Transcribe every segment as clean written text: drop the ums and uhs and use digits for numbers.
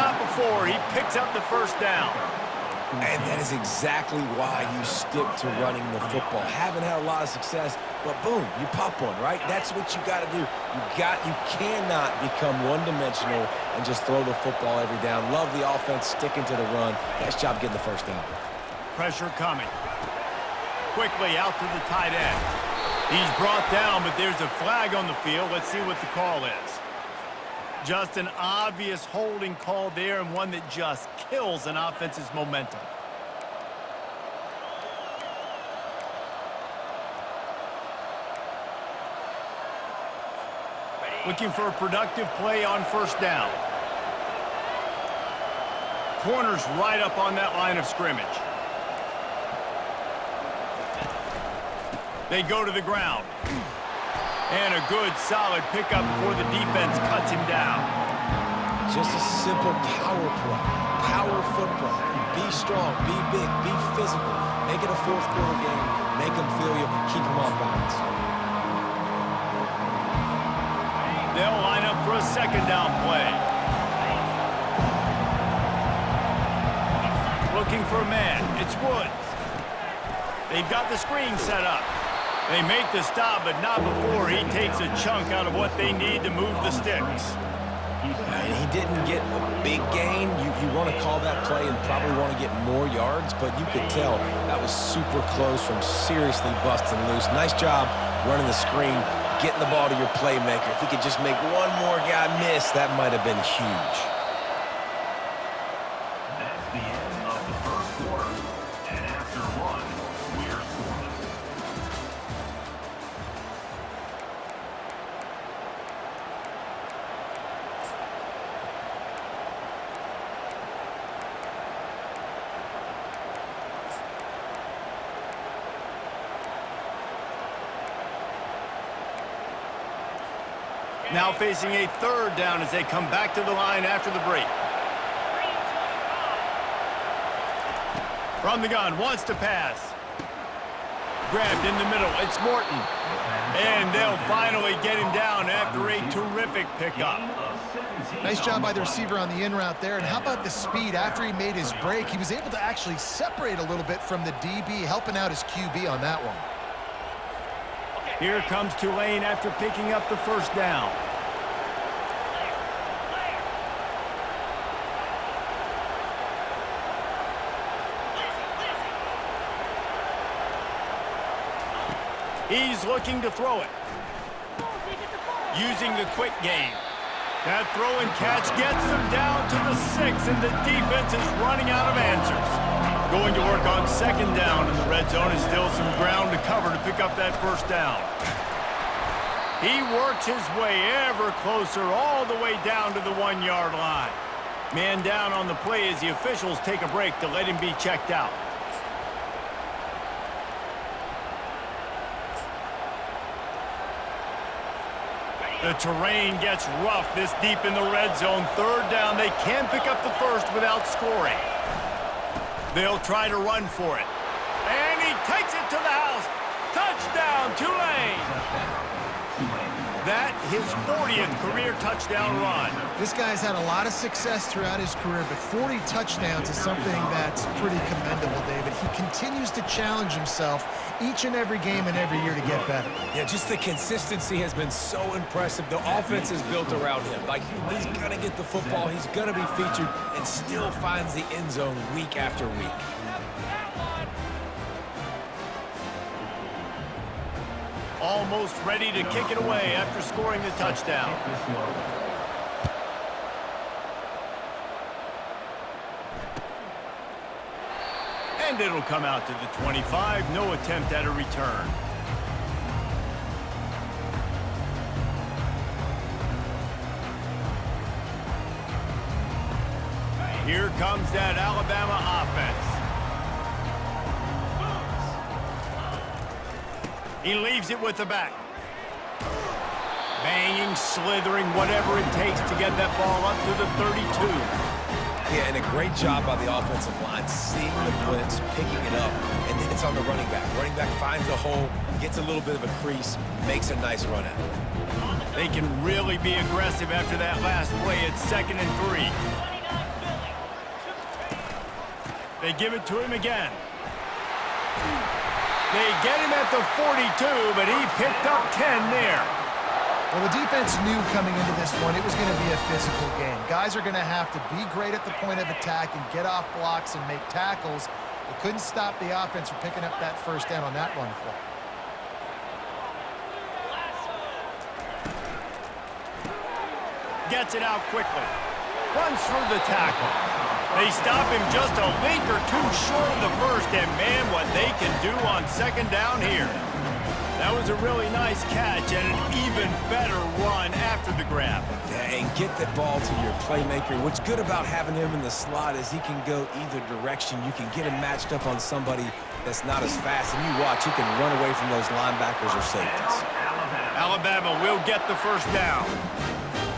not before. He picks up the first down. And that is exactly why you stick to running the football. Haven't had a lot of success, but boom, you pop one, right? That's what you got to do. You cannot become one-dimensional and just throw the football every down. Love the offense sticking to the run. Nice job getting the first down. Pressure coming. Quickly out to the tight end. He's brought down, but there's a flag on the field. Let's see what the call is. Just an obvious holding call there, and one that just kills an offense's momentum. Looking for a productive play on first down. Corner's right up on that line of scrimmage. They go to the ground. And a good, solid pickup before the defense cuts him down. Just a simple power play. Power football. Be strong, be big, be physical. Make it a fourth quarter game. Make them feel you. Keep them off balance. They'll line up for a second down play. Looking for a man. It's Woods. They've got the screen set up. They make the stop, but not before he takes a chunk out of what they need to move the sticks. And he didn't get a big gain. You want to call that play and probably want to get more yards, but you could tell that was super close from seriously busting loose. Nice job running the screen, getting the ball to your playmaker. If he could just make one more guy miss, that might have been huge. That's the end of the first quarter. And after one, we're scoreless. Now facing a third down as they come back to the line after the break. From the gun, wants to pass. Grabbed in the middle, it's Morton. And they'll finally get him down after a terrific pickup. Nice job by the receiver on the in route there. And how about the speed? After he made his break, he was able to actually separate a little bit from the DB, helping out his QB on that one. Here comes Tulane after picking up the first down. He's looking to throw it. Using the quick game. That throw and catch gets them down to the 6, and the defense is running out of answers. Going to work on second down, and the red zone is still some ground to cover to pick up that first down. He works his way ever closer all the way down to the 1-yard line. Man down on the play as the officials take a break to let him be checked out. The terrain gets rough this deep in the red zone. Third down, they can pick up the first without scoring. They'll try to run for it. And he takes it to the house. Touchdown, Tulane! That his 40th career touchdown run. This guy's had a lot of success throughout his career, but 40 touchdowns is something that's pretty commendable, David. He continues to challenge himself each and every game and every year to get better. Yeah, just the consistency has been so impressive. The offense is built around him. Like, he's going to get the football, he's going to be featured, and still finds the end zone week after week. Almost ready to kick it away after scoring the touchdown. And it'll come out to the 25. No attempt at a return. Here comes that Alabama offense. He leaves it with the back. Banging, slithering, whatever it takes to get that ball up to the 32. Yeah, and a great job by the offensive line, seeing the blitz, picking it up, and then it's on the running back. Running back finds a hole, gets a little bit of a crease, makes a nice run at it. They can really be aggressive after that last play at 2nd and 3. They give it to him again. They get him at the 42, but he picked up 10 there. Well, the defense knew coming into this one it was going to be a physical game. Guys are going to have to be great at the point of attack and get off blocks and make tackles. They couldn't stop the offense from picking up that first down on that run play. Gets it out quickly. Runs through the tackle. They stop him just a link or two short of the first, and man, what they can do on second down here. That was a really nice catch and an even better run after the grab. Yeah, and get the ball to your playmaker. What's good about having him in the slot is he can go either direction. You can get him matched up on somebody that's not as fast, and you watch, he can run away from those linebackers or safeties. Alabama will get the first down.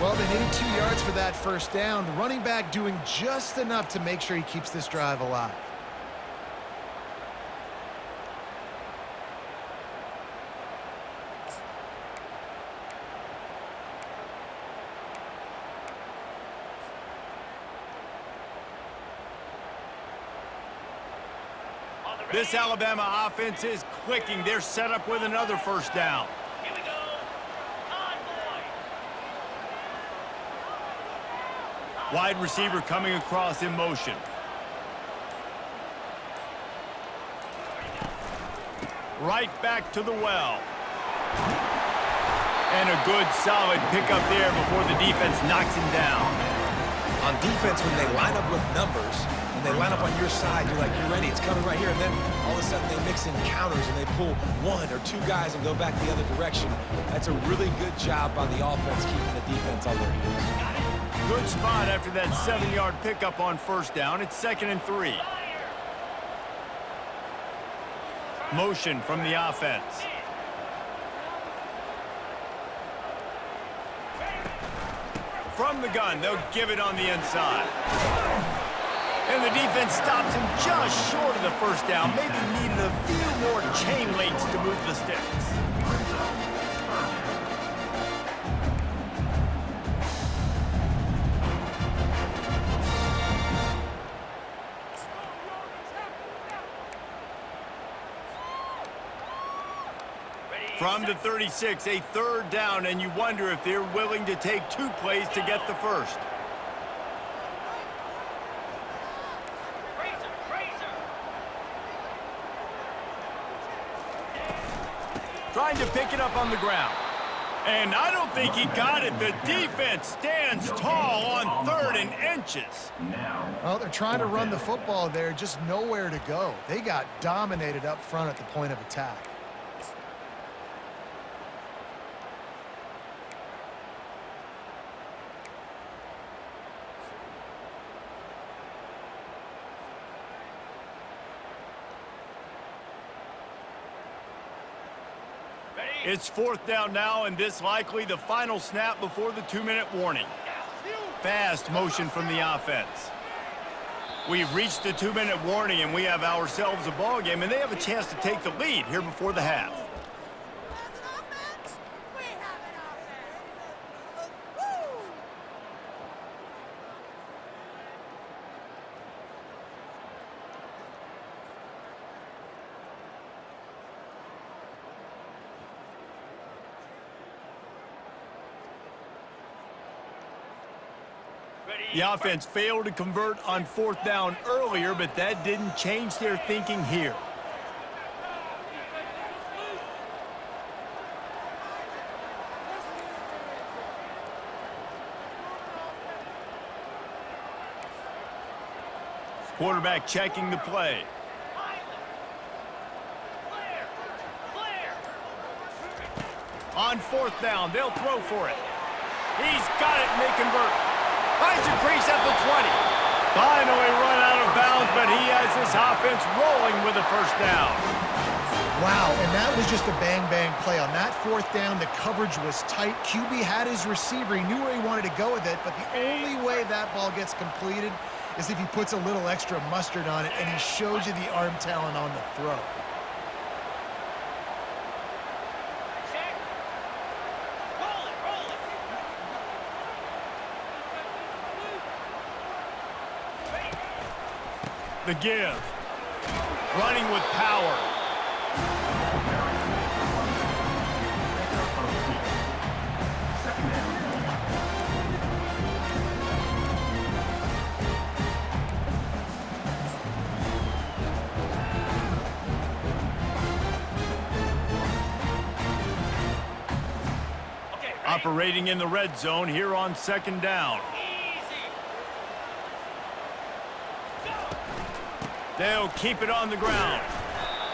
Well, they needed 2 yards for that first down. The running back doing just enough to make sure he keeps this drive alive. This Alabama offense is clicking. They're set up with another first down. Here we go. Wide receiver coming across in motion. Right back to the well. And a good solid pickup there before the defense knocks him down. On defense, when they line up with numbers, and they line up on your side, you're like, you're ready, it's coming right here, and then all of a sudden they mix in counters and they pull one or two guys and go back the other direction. That's a really good job by the offense keeping the defense on their heels. Good spot after that 7-yard pickup on first down. It's 2nd and 3. Motion from the offense. From the gun, they'll give it on the inside. And the defense stops him just short of the first down. Maybe needed a few more chain links to move the sticks. From the 36, a 3rd down, and you wonder if they're willing to take 2 plays to get the first. Trying to pick it up on the ground. And I don't think he got it. The defense stands tall on 3rd and inches. Well, they're trying to run the football there, just nowhere to go. They got dominated up front at the point of attack. It's 4th down now, and this likely the final snap before the 2-minute warning. Fast motion from the offense. We've reached the 2-minute warning, and we have ourselves a ball game, and they have a chance to take the lead here before the half. The offense failed to convert on 4th down earlier, but that didn't change their thinking here. Quarterback checking the play. On 4th down, they'll throw for it. He's got it, and they convert. Finds a crease at the 20. Finally run out of bounds, but he has this offense rolling with a first down. Wow, and that was just a bang-bang play. On that 4th down, the coverage was tight. QB had his receiver. He knew where he wanted to go with it, but the only way that ball gets completed is if he puts a little extra mustard on it, and he shows you the arm talent on the throw. The give. Running with power. Second down. Operating in the red zone here on second down. They'll keep it on the ground.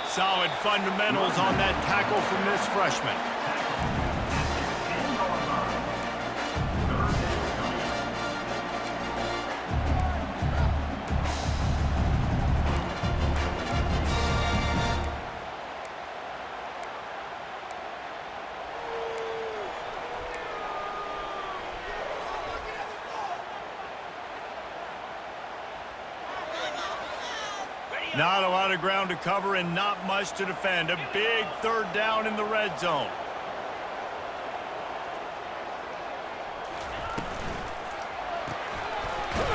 Solid fundamentals on that tackle from this freshman. Not a lot of ground to cover and not much to defend. A big third down in the red zone.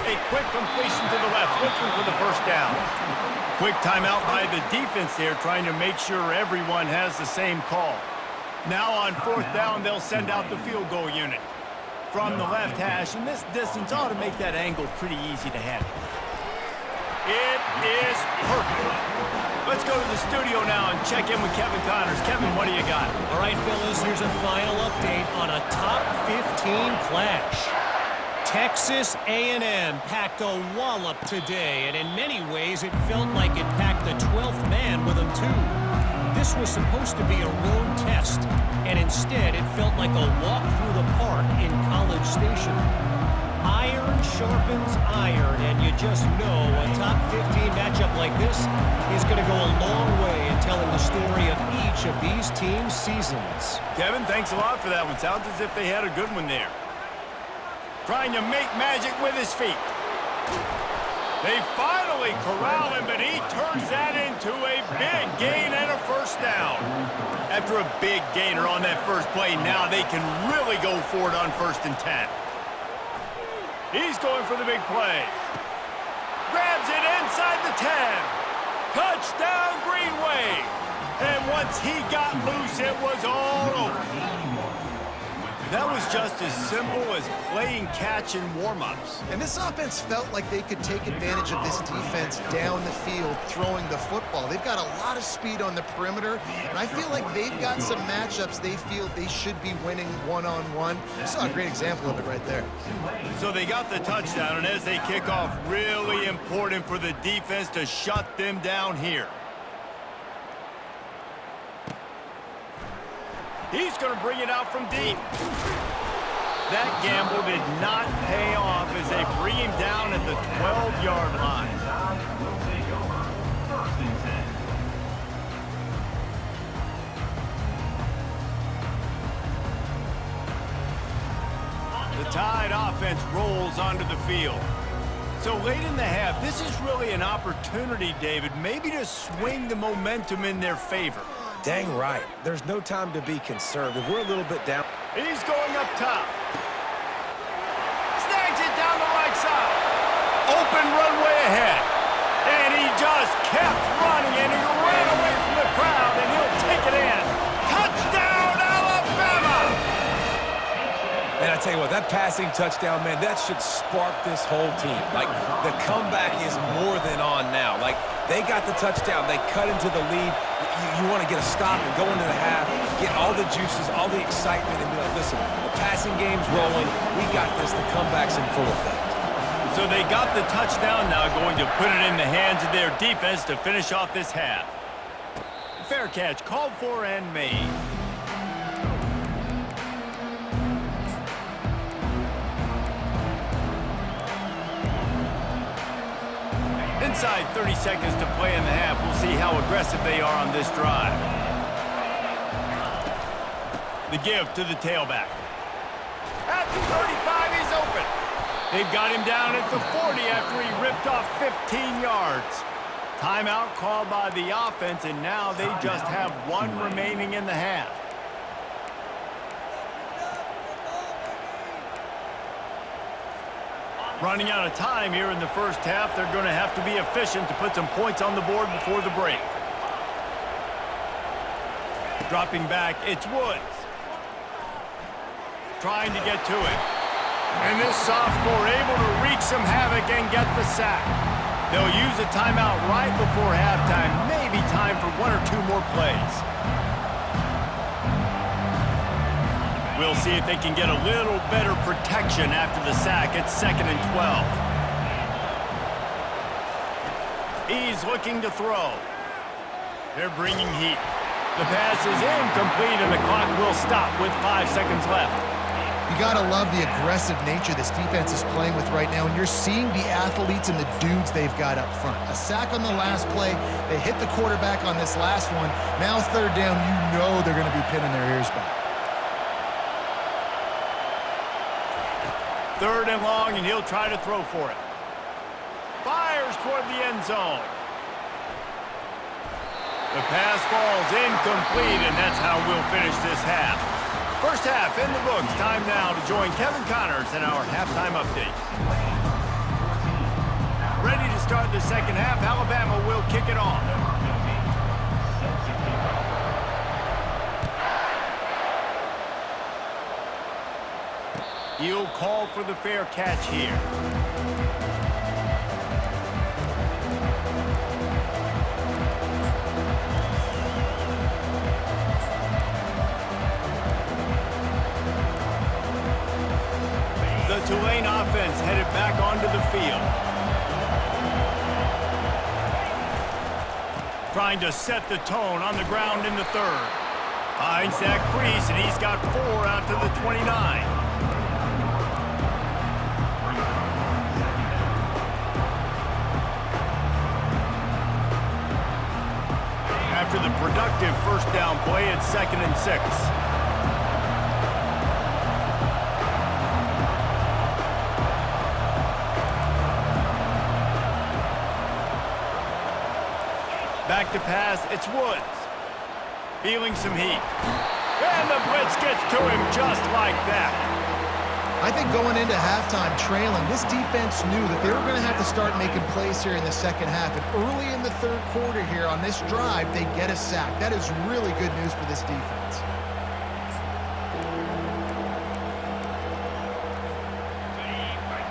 A quick completion to the left, looking for the first down. Quick timeout by the defense there, trying to make sure everyone has the same call. Now on fourth down, they'll send out the field goal unit. From the left hash, and this distance ought to make that angle pretty easy to handle. It is perfect. Let's go to the studio now and check in with Kevin Connors. Kevin, what do you got? All right, fellas, here's a final update on a top 15 clash. Texas A&M packed a wallop today, and in many ways it felt like it packed the 12th man with them too. This was supposed to be a road test, and instead it felt like a walk through the park in College Station. Iron sharpens iron, and you just know a top 15 matchup like this is going to go a long way in telling the story of each of these teams' seasons. Kevin, thanks a lot for that one. Sounds as if they had a good one there. Trying to make magic with his feet. They finally corral him, but he turns that into a big gain and a first down. After a big gainer on that first play, now they can really go for it on 1st and 10. He's going for the big play. Grabs it inside the 10. Touchdown, Green Wave. And once he got loose, it was all over. That was just as simple as playing catch in warm-ups. And this offense felt like they could take advantage of this defense down the field throwing the football. They've got a lot of speed on the perimeter, and I feel like they've got some matchups they feel they should be winning one-on-one. You saw a great example of it right there. So they got the touchdown, and as they kick off, really important for the defense to shut them down here. He's going to bring it out from deep. That gamble did not pay off as they bring him down at the 12-yard line. Will take over 1st and 10. The Tide offense rolls onto the field. So late in the half, this is really an opportunity, David, maybe to swing the momentum in their favor. Dang right. There's no time to be concerned. If we're a little bit down. He's going up top. Snags it down the right side. Open runway ahead. And he just kept running, and he ran away from the crowd, and he'll take it in. Touchdown, Alabama! And I tell you what, that passing touchdown, man, that should spark this whole team. Like, the comeback is more than on now. Like, they got the touchdown. They cut into the lead. You want to get a stop and go into the half, get all the juices, all the excitement, and be like, listen, the passing game's rolling. We got this. The comeback's in full effect. So they got the touchdown, now going to put it in the hands of their defense to finish off this half. Fair catch called for and made. Inside 30 seconds to play in the half. We'll see how aggressive they are on this drive. The give to the tailback. At the 35, he's open. They've got him down at the 40 after he ripped off 15 yards. Timeout called by the offense, and now they just have one remaining in the half. Running out of time here in the first half, they're going to have to be efficient to put some points on the board before the break. Dropping back, it's Woods. Trying to get to it. And this sophomore able to wreak some havoc and get the sack. They'll use a timeout right before halftime. Maybe time for one or two more plays. We'll see if they can get a little better protection after the sack. It's 2nd and 12. He's looking to throw. They're bringing heat. The pass is incomplete, and the clock will stop with 5 seconds left. You got to love the aggressive nature this defense is playing with right now, and you're seeing the athletes and the dudes they've got up front. A sack on the last play. They hit the quarterback on this last one. Now 3rd down, you know they're going to be pinning their ears back. 3rd and long, and he'll try to throw for it. Fires toward the end zone. The pass falls incomplete, and that's how we'll finish this half. First half in the books. Time now to join Kevin Connors in our halftime update. Ready to start the second half. Alabama will kick it off. He'll call for the fair catch here. The Tulane offense headed back onto the field. Trying to set the tone on the ground in the 3rd. Finds that crease, and he's got 4 out to the 29. After the productive first down play, it's 2nd and 6. Back to pass, it's Woods. Feeling some heat. And the blitz gets to him just like that. I think going into halftime trailing, this defense knew that they were going to have to start making plays here in the second half. And early in the 3rd quarter here on this drive, they get a sack. That is really good news for this defense.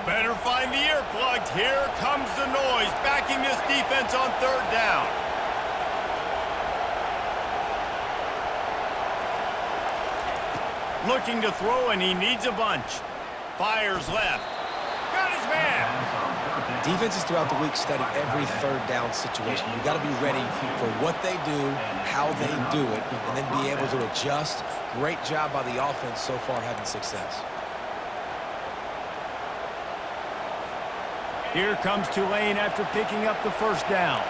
Better find the earplugs. Here comes the noise, backing this defense on 3rd down. Looking to throw, and he needs a bunch. Fires left. Got his man. Defenses throughout the week study every 3rd down situation. You got to be ready for what they do, how they do it, and then be able to adjust. Great job by the offense so far having success. Here comes Tulane after picking up the first down.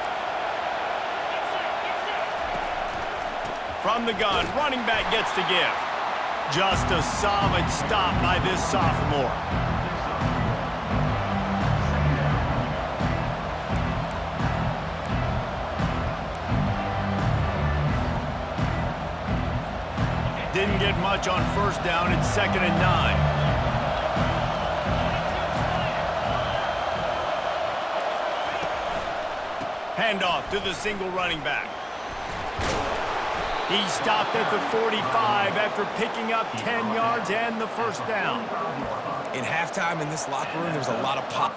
From the gun, running back gets to give. Just a solid stop by this sophomore. Didn't get much on first down. It's 2nd and 9. Handoff to the single running back. He stopped at the 45 after picking up 10 yards and the first down. In halftime in this locker room, there was a lot of pop.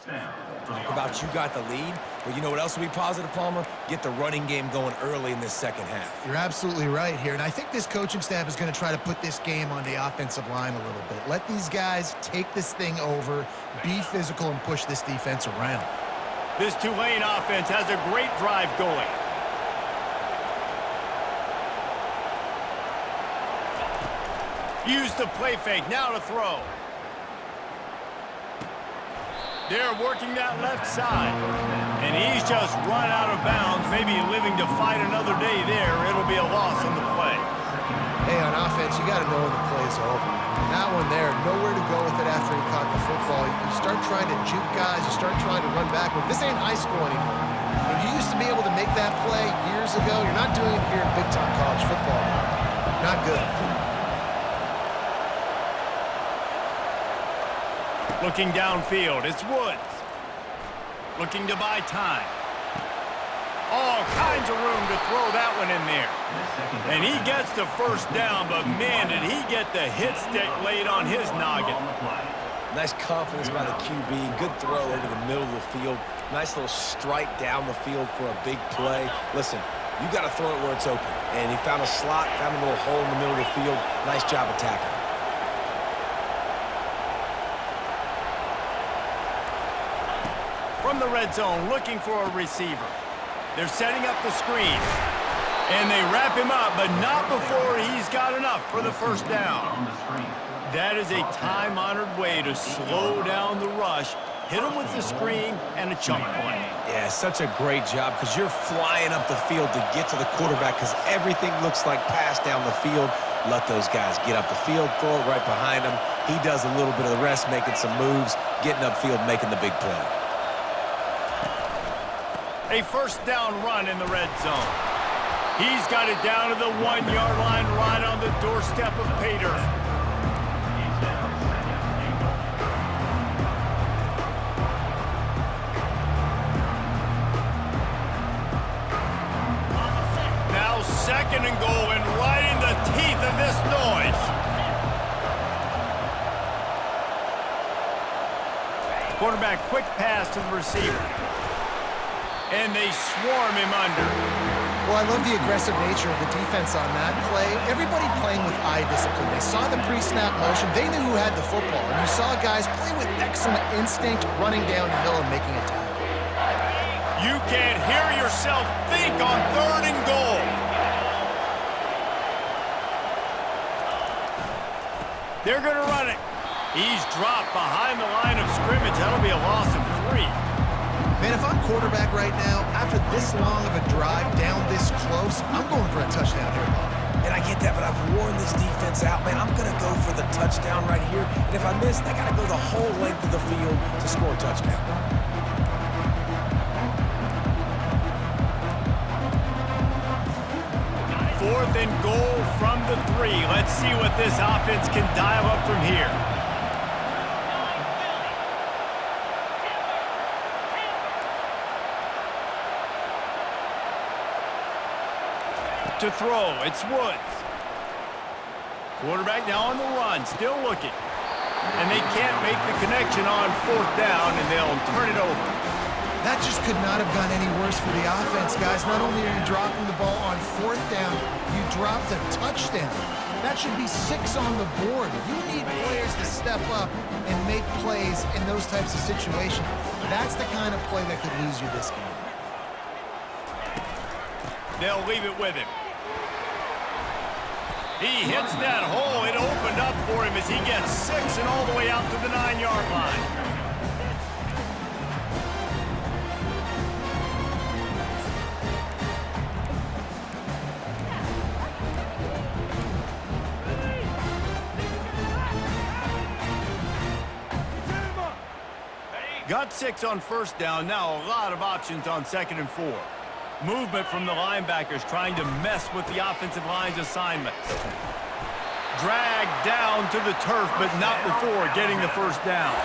Talk about you got the lead. But you know what else will be positive, Palmer? Get the running game going early in this second half. You're absolutely right here, and I think this coaching staff is going to try to put this game on the offensive line a little bit. Let these guys take this thing over, be physical, and push this defense around. This Tulane offense has a great drive going. Use the play fake, now to throw. They're working that left side. And he's just run out of bounds, maybe living to fight another day there. It'll be a loss on the play. Hey, on offense, you got to know when the play's over. That one there, nowhere to go with it after he caught the football. You start trying to juke guys, you start trying to run backward. This ain't high school anymore. When you used to be able to make that play years ago, you're not doing it here in big-time college football. Not good. Looking downfield, it's Woods. Looking to buy time. All kinds of room to throw that one in there. And he gets the first down, but man, did he get the hit stick laid on his noggin. Nice confidence by the QB. Good throw over the middle of the field. Nice little strike down the field for a big play. Listen, you got to throw it where it's open. And he found a slot, found a little hole in the middle of the field. Nice job attacking it. From the red zone, looking for a receiver. They're setting up the screen. And they wrap him up, but not before he's got enough for the first down. That is a time-honored way to slow down the rush, hit him with the screen, and a chunk play. Yeah, such a great job because you're flying up the field to get to the quarterback because everything looks like pass down the field. Let those guys get up the field, throw it right behind him. He does a little bit of the rest, making some moves, getting upfield, making the big play. A first down run in the red zone. He's got it down to the 1-yard line right on the doorstep of Pater. Now second and goal and right in the teeth of this noise. Quarterback quick pass to the receiver. And they swarm him under. Well, I love the aggressive nature of the defense on that play. Everybody playing with eye discipline. They saw the pre-snap motion. They knew who had the football. And you saw guys play with excellent instinct, running down the hill and making a tackle. You can't hear yourself think on third and goal. They're going to run it. He's dropped behind the line of scrimmage. That'll be a loss of 3. Man, if I'm quarterback right now, after this long of a drive down this close, I'm going for a touchdown here, Bob. And I get that, but I've worn this defense out, man. I'm going to go for the touchdown right here. And if I miss, I got to go the whole length of the field to score a touchdown. Fourth and goal from the 3. Let's see what this offense can dial up from here. To throw, it's Woods. Quarterback now on the run, still looking. And they can't make the connection on fourth down, and they'll turn it over. That just could not have gone any worse for the offense, guys. Not only are you dropping the ball on fourth down, you dropped a touchdown. That should be 6 on the board. You need players to step up and make plays in those types of situations. That's the kind of play that could lose you this game. They'll leave it with him. He hits that hole. It opened up for him as he gets 6 and all the way out to the 9-yard line. Got 6 on first down. Now a lot of options on 2nd and 4. Movement from the linebackers trying to mess with the offensive line's assignments. Dragged down to the turf, but not before getting the first down.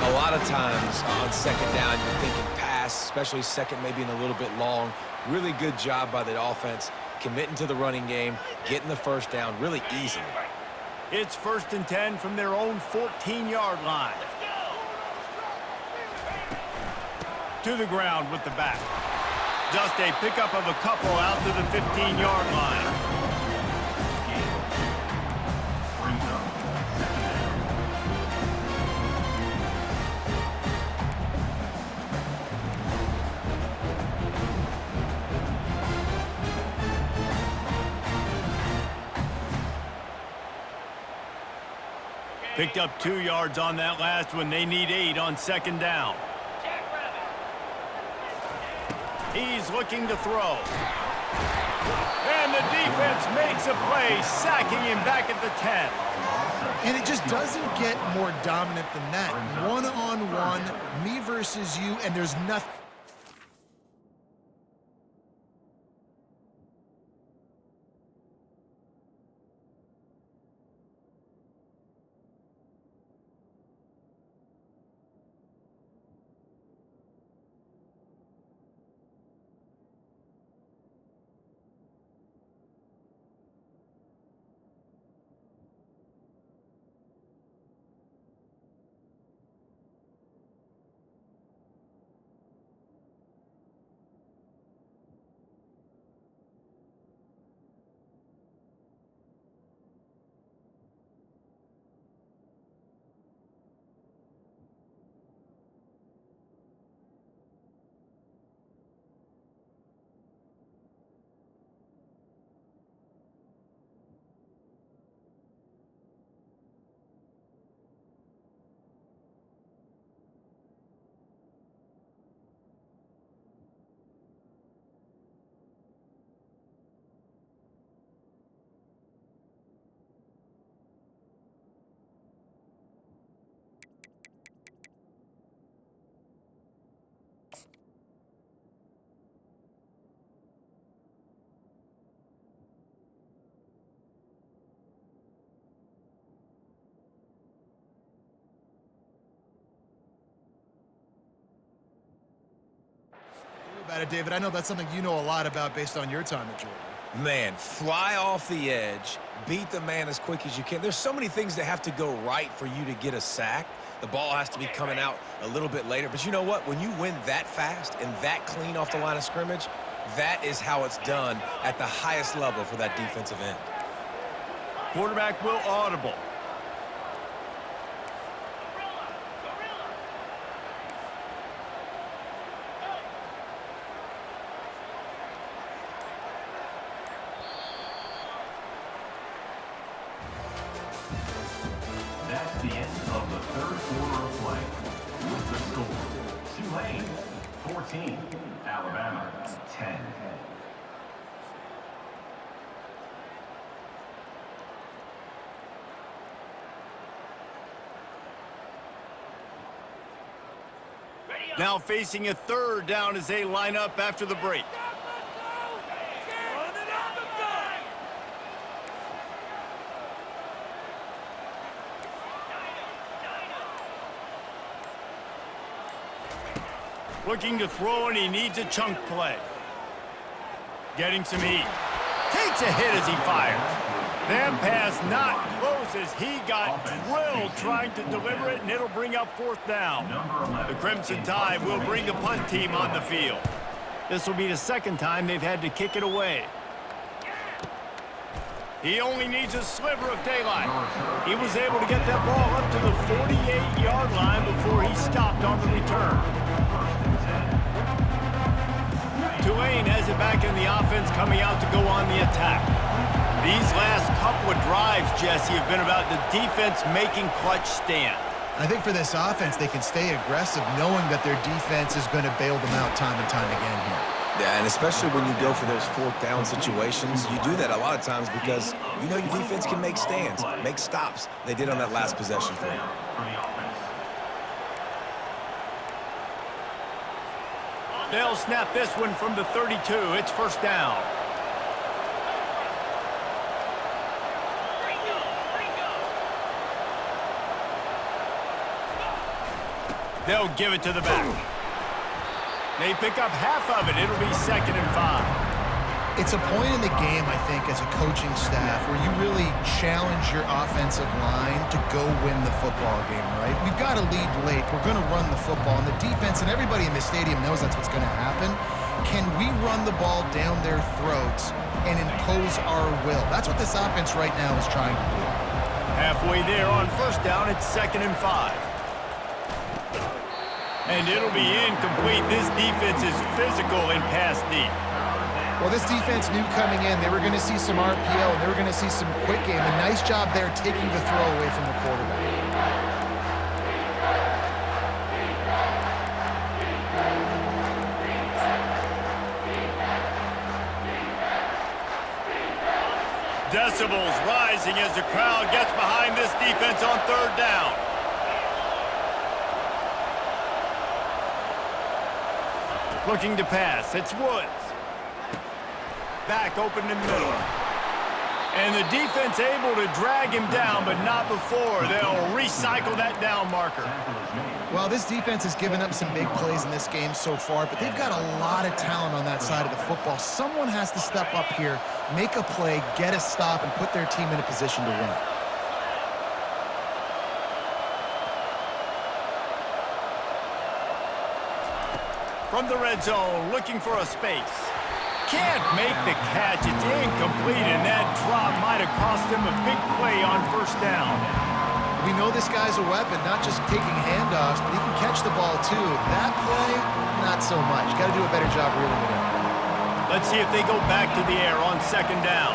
A lot of times on 2nd down, you're thinking pass, especially second maybe in a little bit long. Really good job by the offense, committing to the running game, getting the first down really easily. It's 1st and 10 from their own 14-yard line. to the ground with the back. Just a pickup of a couple out to the 15-yard line. Brings up second down. Picked up 2 yards on that last one. They need 8 on second down. He's looking to throw. And the defense makes a play, sacking him back at the 10. And it just doesn't get more dominant than that. One-on-one, me versus you, and there's nothing. About it, David. I know that's something you know a lot about based on your time at Georgia. Man, fly off the edge, beat the man as quick as you can. There's so many things that have to go right for you to get a sack. The ball has to be coming out a little bit later. But you know what? When you win that fast and that clean off the line of scrimmage, that is how it's done at the highest level for that defensive end. Quarterback will audible. That's the end of the third quarter of play. With the score, Tulane 14, Alabama 10. Now facing a third down as they line up after the break. Looking to throw, and he needs a chunk play. Getting some heat. Takes a hit as he fires. That pass not close as he got drilled trying to deliver it, and it'll bring up fourth down. The Crimson Tide will bring the punt team on the field. This will be the second time they've had to kick it away. He only needs a sliver of daylight. He was able to get that ball up to the 48-yard line before he stopped on the return. Tulane has it back in the offense, coming out to go on the attack. These last couple of drives, Jesse, have been about the defense making clutch stand. I think for this offense, they can stay aggressive knowing that their defense is going to bail them out time and time again here. Yeah, and especially when you go for those fourth down situations, you do that a lot of times because you know your defense can make stands, make stops. They did on that last possession for you. They'll snap this one from the 32. It's first down. They'll give it to the back. They pick up half of it. It'll be 2nd and 5. It's a point in the game, I think, as a coaching staff where you really challenge your offensive line to go win the football game, right? We've got to lead late. We're going to run the football. And the defense and everybody in the stadium knows that's what's going to happen. Can we run the ball down their throats and impose our will? That's what this offense right now is trying to do. Halfway there on first down, it's 2nd and 5. And it'll be incomplete. This defense is physical in pass deep. Well, this defense knew coming in they were going to see some RPO and they were going to see some quick game. A nice job there taking the throw away from the quarterback. Decibels rising as the crowd gets behind this defense on 3rd down. Looking to pass, it's Woods. Back open in the middle. And the defense able to drag him down, but not before. They'll recycle that down marker. Well, this defense has given up some big plays in this game so far, but they've got a lot of talent on that side of the football. Someone has to step up here, make a play, get a stop, and put their team in a position to win. From the red zone, looking for a space. Can't make the catch. It's incomplete, and that drop might have cost him a big play on first down. We know this guy's a weapon, not just taking handoffs, but he can catch the ball too. That play, not so much. Got to do a better job reeling it in. Let's see if they go back to the air on 2nd down.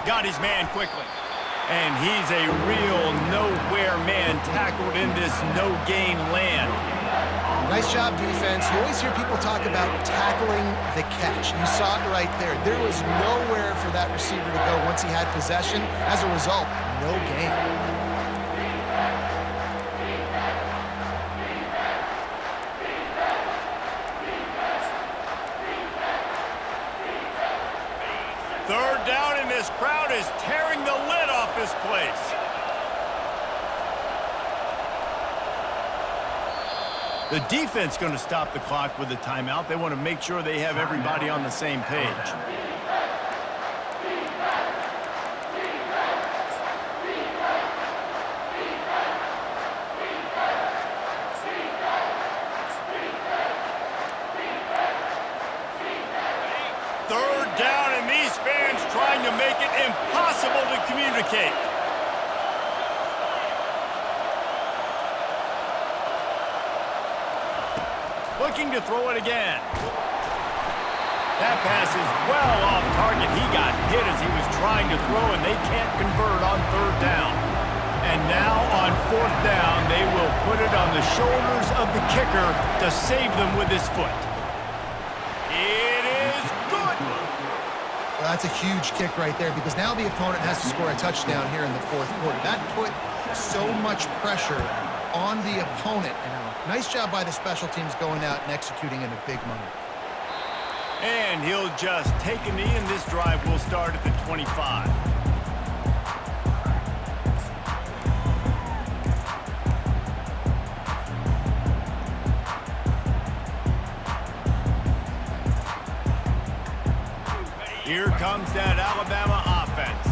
Got his man quickly. And he's a real nowhere man tackled in this no-gain land. Nice job, defense. You always hear people talk about tackling the catch. You saw it right there. There was nowhere for that receiver to go once he had possession. As a result, no gain. Third down, and this crowd is tearing the lid off this place. The defense going to stop the clock with a timeout. They want to make sure they have everybody on the same page. Third down, and these fans trying to make it impossible to communicate. Looking to throw it again. That pass is well off target. He got hit as he was trying to throw, and they can't convert on 3rd down. And now on 4th down, they will put it on the shoulders of the kicker to save them with his foot. It is good. Well, that's a huge kick right there because now the opponent has to score a touchdown here in the 4th quarter. That put so much pressure on the opponent. Nice job by the special teams going out and executing in a big moment. And he'll just take a knee, and this drive will start at the 25. Here comes that Alabama offense.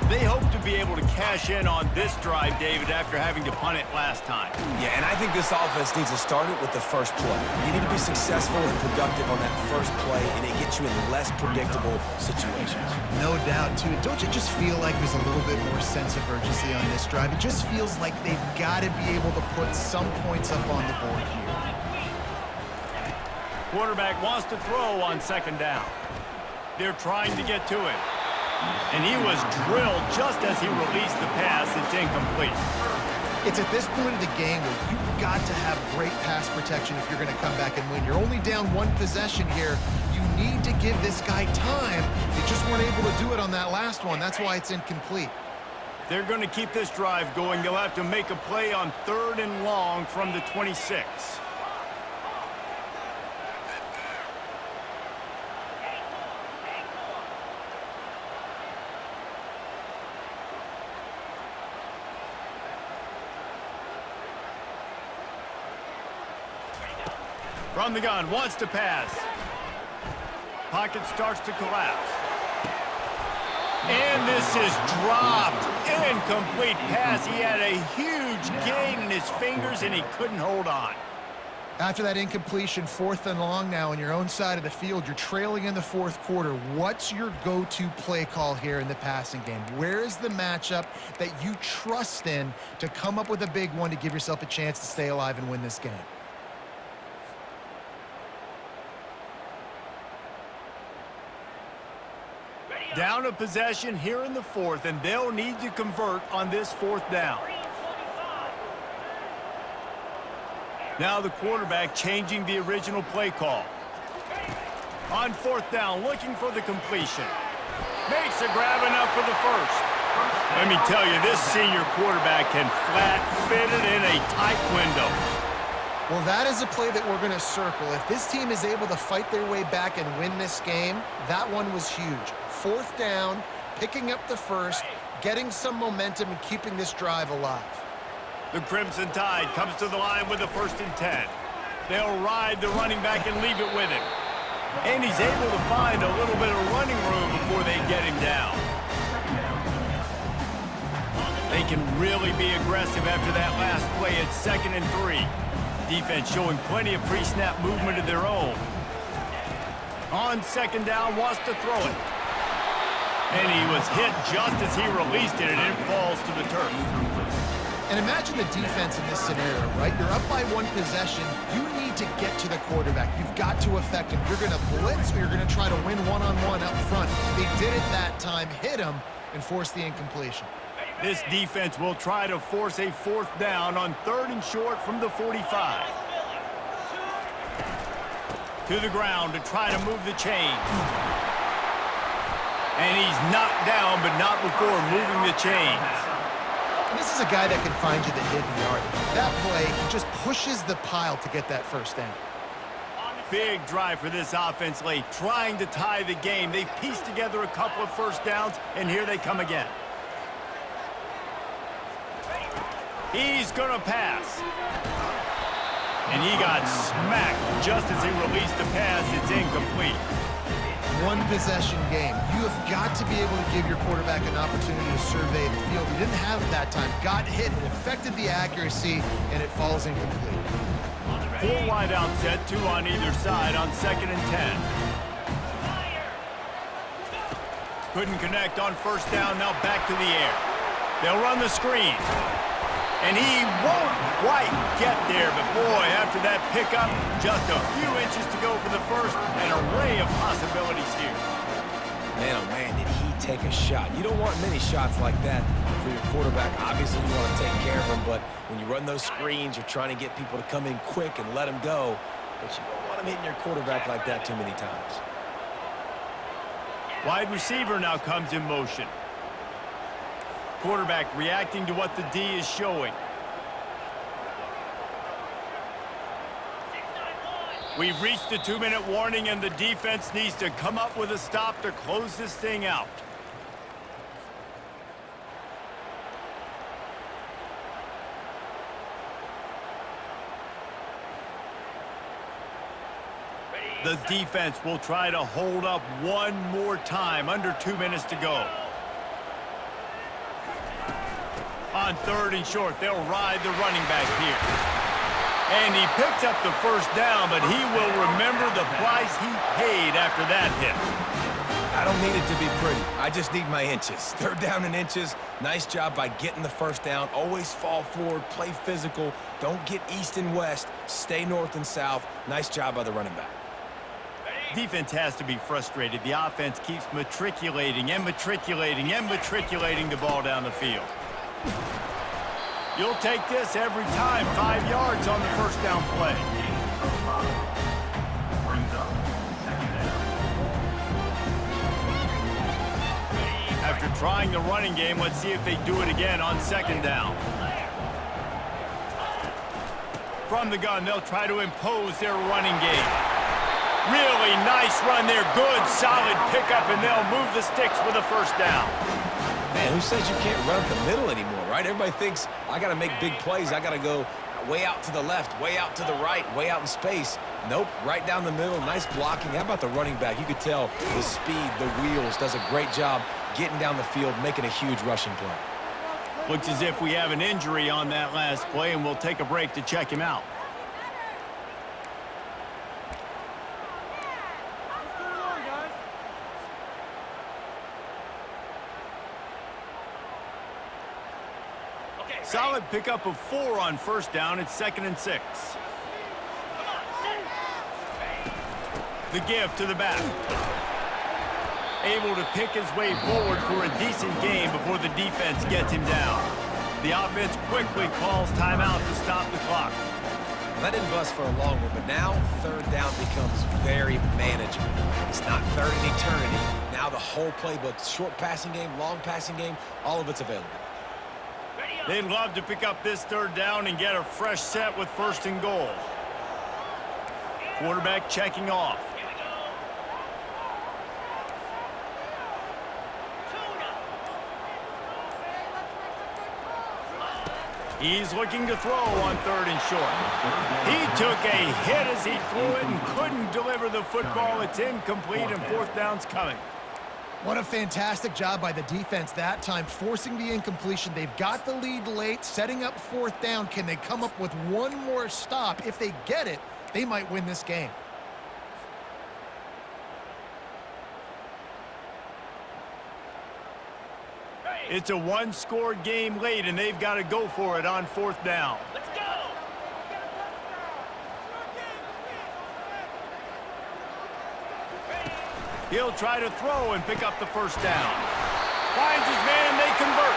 They hope to be able to cash in on this drive, David, after having to punt it last time. Yeah, and I think this offense needs to start it with the first play. You need to be successful and productive on that first play, and it gets you in less predictable situations. No doubt, too. Don't you just feel like there's a little bit more sense of urgency on this drive? It just feels like they've got to be able to put some points up on the board here. Quarterback wants to throw on 2nd down. They're trying to get to him. And he was drilled just as he released the pass. It's incomplete. It's at this point of the game where you've got to have great pass protection if you're going to come back and win. You're only down 1 possession here. You need to give this guy time. They just weren't able to do it on that last one. That's why it's incomplete. They're going to keep this drive going. They'll have to make a play on 3rd and long from the 26. From the gun, wants to pass. Pocket starts to collapse. And this is dropped. Incomplete pass. He had a huge gain in his fingers, and he couldn't hold on. After that incompletion, 4th and long now on your own side of the field, you're trailing in the 4th quarter. What's your go-to play call here in the passing game? Where is the matchup that you trust in to come up with a big one to give yourself a chance to stay alive and win this game? Down a possession here in the 4th, and they'll need to convert on this 4th down. Now the quarterback changing the original play call. On 4th down, looking for the completion. Makes a grab enough for the first. Let me tell you, this senior quarterback can flat fit it in a tight window. Well, that is a play that we're going to circle. If this team is able to fight their way back and win this game, that one was huge. 4th down, picking up the first, getting some momentum and keeping this drive alive. The Crimson Tide comes to the line with a 1st and 10. They'll ride the running back and leave it with him. And he's able to find a little bit of running room before they get him down. They can really be aggressive after that last play at 2nd and 3. Defense showing plenty of pre-snap movement of their own. On 2nd down, wants to throw it. And he was hit just as he released it, and it falls to the turf. And imagine the defense in this scenario, right? You're up by 1 possession. You need to get to the quarterback. You've got to affect him. You're going to blitz or you're going to try to win one-on-one up front. They did it that time, hit him, and forced the incompletion. This defense will try to force a 4th down on 3rd and short from the 45. To the ground to try to move the chains. And he's knocked down, but not before moving the chains. And this is a guy that can find you the hidden yard. That play, he just pushes the pile to get that 1st down. Big drive for this offense late, trying to tie the game. They've pieced together a couple of 1st downs, and here they come again. He's going to pass. And he got smacked just as he released the pass. It's incomplete. 1 possession game. You have got to be able to give your quarterback an opportunity to survey the field. He didn't have it that time. Got hit, it affected the accuracy, and it falls incomplete. 4 wide out set, 2 on either side on 2nd and 10. Couldn't connect on 1st down, now back to the air. They'll run the screen. And he won't quite get there, but boy, after that pickup, just a few inches to go for the first, an array of possibilities here. Man, oh man, did he take a shot. You don't want many shots like that for your quarterback. Obviously, you want to take care of him, but when you run those screens, you're trying to get people to come in quick and let him go, but you don't want him hitting your quarterback like that too many times. Wide receiver now comes in motion. Quarterback reacting to what the D is showing. We've reached the 2-minute warning, and the defense needs to come up with a stop to close this thing out. The defense will try to hold up one more time, under 2 minutes to go. On 3rd and short, they'll ride the running back here. And he picked up the 1st down, but he will remember the price he paid after that hit. I don't need it to be pretty. I just need my inches. 3rd down and inches. Nice job by getting the 1st down. Always fall forward, play physical. Don't get east and west. Stay north and south. Nice job by the running back. Defense has to be frustrated. The offense keeps matriculating and matriculating and matriculating the ball down the field. You'll take this every time. 5 yards on the 1st down play. Brings up 2nd down. After trying the running game, let's see if they do it again on 2nd down. From the gun, they'll try to impose their running game. Really nice run there. Good, solid pickup, and they'll move the sticks with a 1st down. Man, who says you can't run up the middle anymore, right? Everybody thinks, I got to make big plays. I got to go way out to the left, way out to the right, way out in space. Nope, right down the middle. Nice blocking. How about the running back? You could tell the speed, the wheels, does a great job getting down the field, making a huge rushing play. Looks as if we have an injury on that last play, and we'll take a break to check him out. Solid pickup of 4 on first down. It's 2nd and 6. The give to the back. Able to pick his way forward for a decent game before the defense gets him down. The offense quickly calls timeout to stop the clock. Well, that didn't bust for a long one, but now 3rd down becomes very manageable. It's not 3rd and eternity. Now the whole playbook, short passing game, long passing game, all of it's available. They'd love to pick up this 3rd down and get a fresh set with 1st and goal. Quarterback checking off. He's looking to throw on 3rd and short. He took a hit as he threw it and couldn't deliver the football. It's incomplete, and 4th down's coming. What a fantastic job by the defense that time, forcing the incompletion. They've got the lead late, setting up 4th down. Can they come up with one more stop? If they get it, they might win this game. It's a one-score game late, and they've got to go for it on 4th down. Let's go! He'll try to throw and pick up the 1st down. Finds his man, they convert.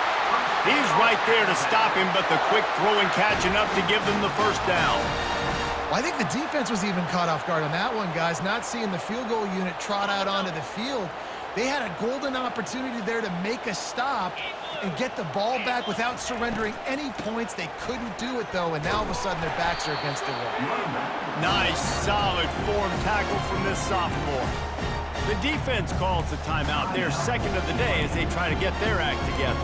He's right there to stop him, but the quick throw and catch enough to give them the 1st down. Well, I think the defense was even caught off guard on that one, guys, not seeing the field goal unit trot out onto the field. They had a golden opportunity there to make a stop and get the ball back without surrendering any points. They couldn't do it, though, and now all of a sudden their backs are against the wall. Nice, solid form tackle from this sophomore. The defense calls the timeout. They're 2nd of the day as they try to get their act together.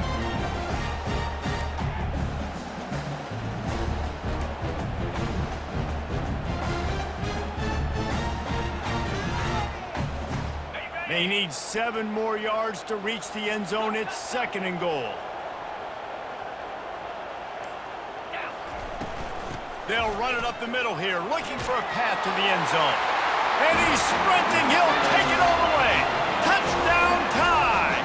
They need 7 more yards to reach the end zone. It's 2nd and goal. They'll run it up the middle here, looking for a path to the end zone. And he's sprinting. He'll take it all the way. Touchdown tie.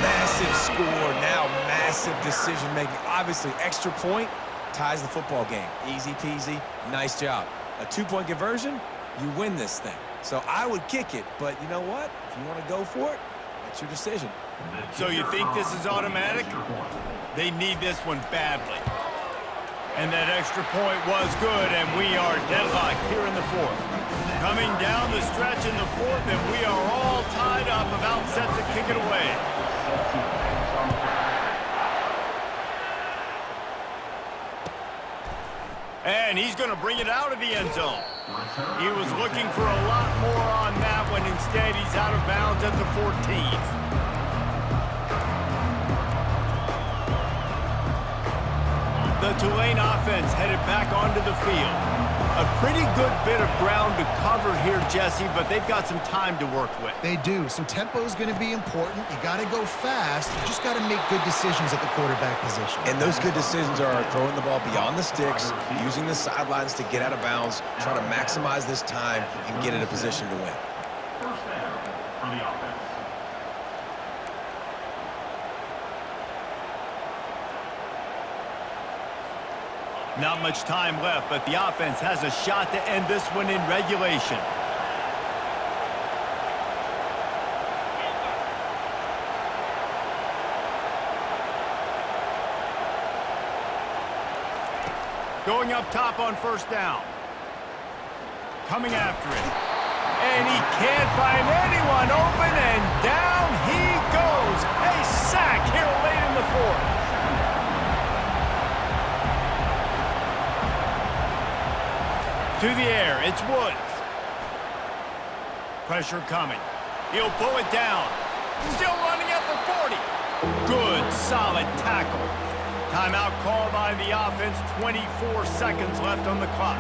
Massive score, now massive decision-making. Obviously, extra point ties the football game. Easy peasy, nice job. A 2-point conversion, you win this thing. So I would kick it, but you know what? If you want to go for it, that's your decision. So you think this is automatic? They need this one badly. And that extra point was good, and we are deadlocked here in the 4th. Coming down the stretch in the 4th, and we are all tied up, about set to kick it away. And he's going to bring it out of the end zone. He was looking for a lot more on that one. Instead, he's out of bounds at the 14. The Tulane offense headed back onto the field. A pretty good bit of ground to cover here, Jesse, but they've got some time to work with. They do. So tempo is going to be important. You got to go fast. You just got to make good decisions at the quarterback position. And those good decisions are throwing the ball beyond the sticks, using the sidelines to get out of bounds, trying to maximize this time and get in a position to win. 1st down for the offense. Not much time left, but the offense has a shot to end this one in regulation. Going up top on 1st down. Coming after it. And he can't find anyone open, and down he goes. A sack here late in the 4th. To the air, it's Woods. Pressure coming. He'll pull it down. Still running at the 40. Good, solid tackle. Timeout called by the offense. 24 seconds left on the clock.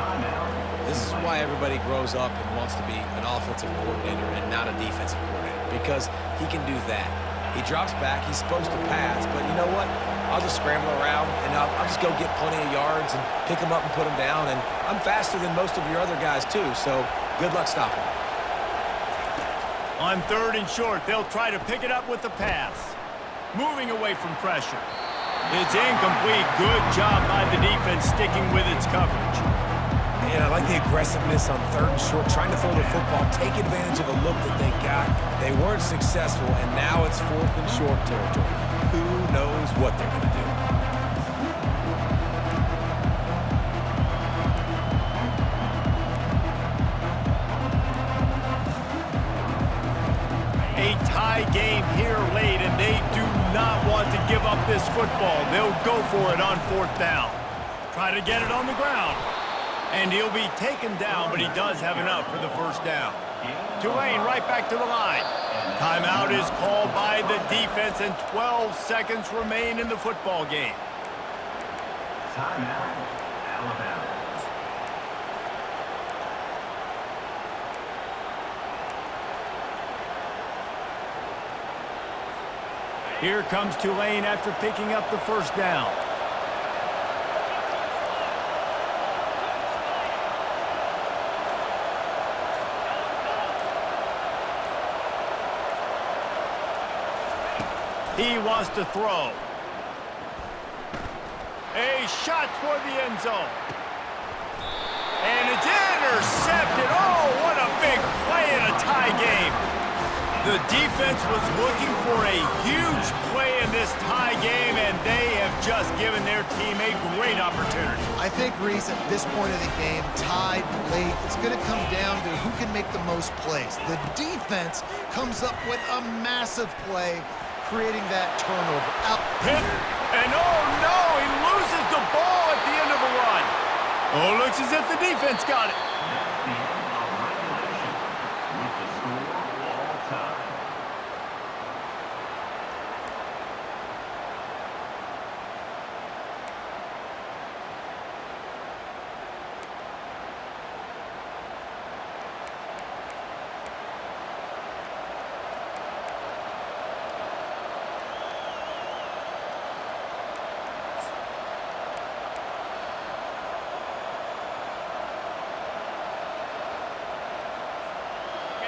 This is why everybody grows up and wants to be an offensive coordinator and not a defensive coordinator, because he can do that. He drops back. He's supposed to pass, but you know what? I'll just scramble around, and I'll just go get plenty of yards and pick them up and put them down, and I'm faster than most of your other guys, too, so good luck stopping him. On 3rd and short, they'll try to pick it up with the pass. Moving away from pressure. It's incomplete. Good job by the defense sticking with its coverage. And I like the aggressiveness on 3rd and short, trying to throw the football, take advantage of a look that they got. They weren't successful, and now it's 4th and short territory. Who knows what they're going to do? A tie game here late, and they do not want to give up this football. They'll go for it on 4th down. Try to get it on the ground. And he'll be taken down, but he does have enough for the 1st down. Tulane right back to the line. Timeout is called by the defense, and 12 seconds remain in the football game. Timeout, Alabama. Here comes Tulane after picking up the 1st down. He wants to throw. A shot toward the end zone. And it's intercepted. Oh, what a big play in a tie game. The defense was looking for a huge play in this tie game, and they have just given their team a great opportunity. I think, Reese, at this point of the game, tied late, it's going to come down to who can make the most plays. The defense comes up with a massive play, creating that turnover. Hit, and oh no, he loses the ball at the end of the run. Oh, looks as if the defense got it. That's the end of regulation with the score all time.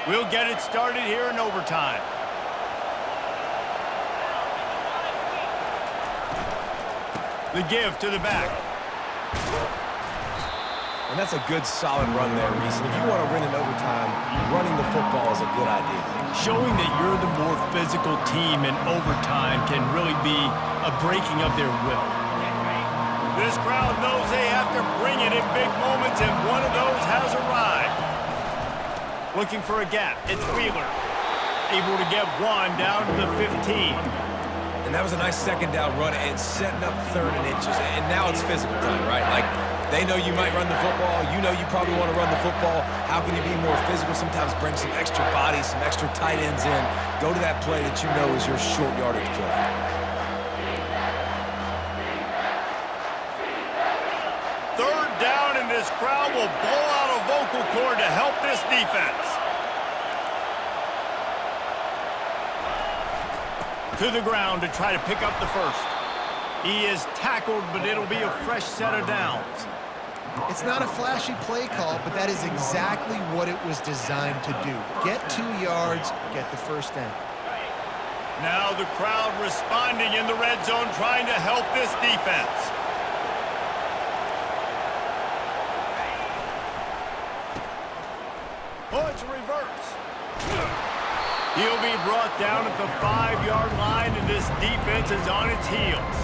We'll get it started here in overtime. The give to the back. And that's a good, solid run there, Reese. If you want to win in overtime, running the football is a good idea. Showing that you're the more physical team in overtime can really be a breaking of their will. This crowd knows they have to bring it in big moments, and one of those has arrived. Looking for a gap. It's Wheeler. Able to get one down to the 15. And that was a nice 2nd down run and setting up 3rd and inches. And now it's physical time, right? Like, they know you might run the football. You know you probably want to run the football. How can you be more physical? Sometimes bring some extra bodies, some extra tight ends in. Go to that play that you know is your short yardage play. Third down, and this crowd will blow out a vocal cord to help this defense. To the ground to try to pick up the 1st. He is tackled, but it'll be a fresh set of downs. It's not a flashy play call, but that is exactly what it was designed to do. Get 2 yards, get the 1st down. Now the crowd responding in the red zone, trying to help this defense. Oh, it's a reverse. He'll be brought down at the 5-yard line, and this defense is on its heels.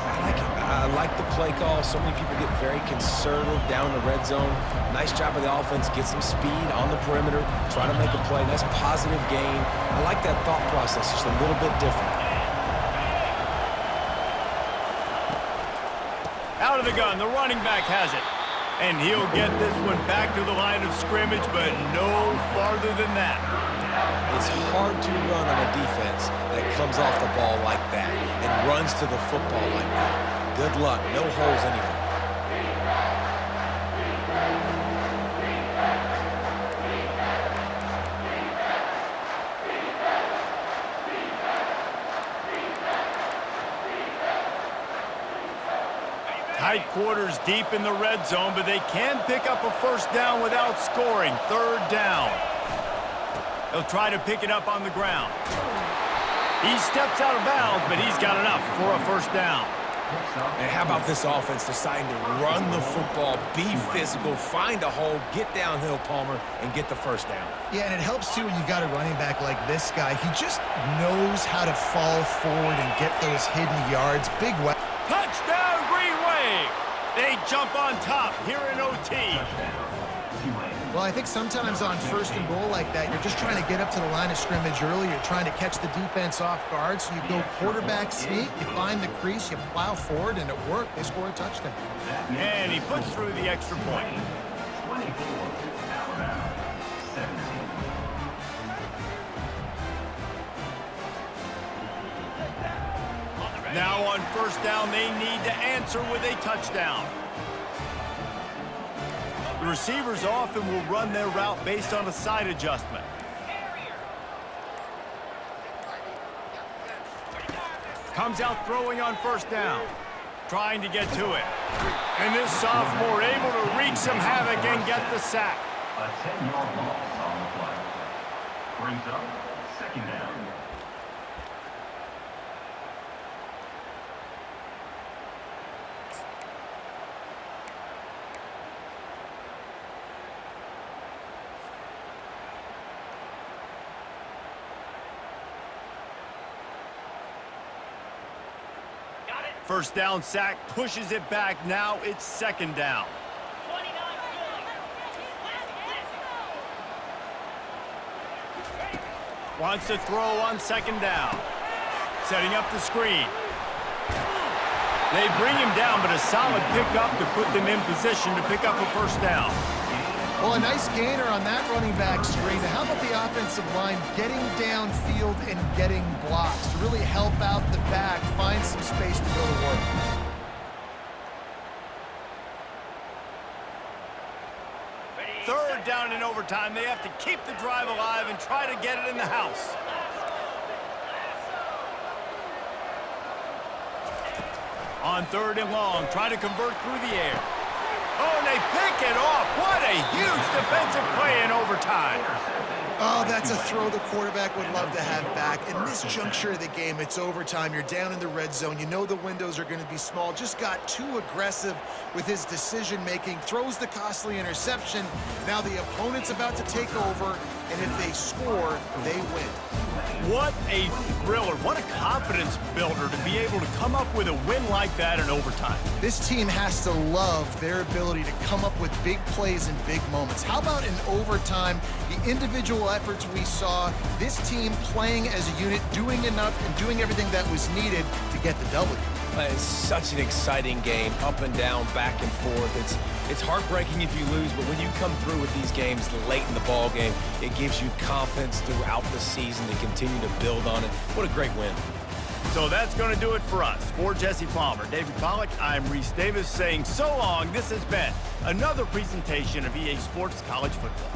I like it. I like the play call. So many people get very conservative down the red zone. Nice job of the offense. Get some speed on the perimeter. Try to make a play. Nice positive gain. I like that thought process. Just a little bit different. Out of the gun. The running back has it. And he'll get this one back to the line of scrimmage, but no farther than that. It's hard to run on a defense that comes off the ball like that and runs to the football like that. Good luck. No holes anywhere. Tight quarters deep in the red zone, but they can pick up a first down without scoring. Third down. They'll try to pick it up on the ground. He steps out of bounds, but he's got enough for a first down. And how about this offense deciding to run the football, be physical, find a hole, get downhill, Palmer, and get the first down. Yeah, and it helps, too, when you've got a running back like this guy. He just knows how to fall forward and get those hidden yards. Big weapon. Touchdown, Green Wave! They jump on top here in OT. Well, I think sometimes on first and goal like that, you're just trying to get up to the line of scrimmage early. You're trying to catch the defense off guard. So you go quarterback sneak, you find the crease, you plow forward, and it worked. They score a touchdown. And he puts through the extra point. 24, Alabama, 17. Now on first down, they need to answer with a touchdown. The receivers often will run their route based on a side adjustment. Comes out throwing on first down. Trying to get to it. And this sophomore able to wreak some havoc and get the sack. A 10-yard loss on the play. Brings up second down. First down sack pushes it back. Now it's second down. Wants to throw on second down. Setting up the screen. They bring him down, but a solid pickup to put them in position to pick up a first down. Well, a nice gainer on that running back screen. How about the offensive line getting downfield and getting blocks to really help out the back, find some space to go to work? Third down in overtime. They have to keep the drive alive and try to get it in the house. On third and long, try to convert through the air. Oh, and they pick it off. What a huge defensive play in overtime. Oh, that's a throw the quarterback would love to have back. In this juncture of the game, it's overtime. You're down in the red zone. You know the windows are going to be small. Just got too aggressive with his decision-making. Throws the costly interception. Now the opponent's about to take over, and if they score, they win. What a thriller. What a confidence builder to be able to come up with a win like that in overtime. This team has to love their ability to come up with big plays in big moments. How about in overtime, the individual efforts we saw, this team playing as a unit, doing enough and doing everything that was needed to get the W. It's such an exciting game, up and down, back and forth. It's heartbreaking if you lose, but when you come through with these games late in the ball game, it gives you confidence throughout the season to continue to build on it. What a great win. So that's going to do it for us. For Jesse Palmer, David Pollack, I'm Reese Davis saying so long. This has been another presentation of EA Sports College Football.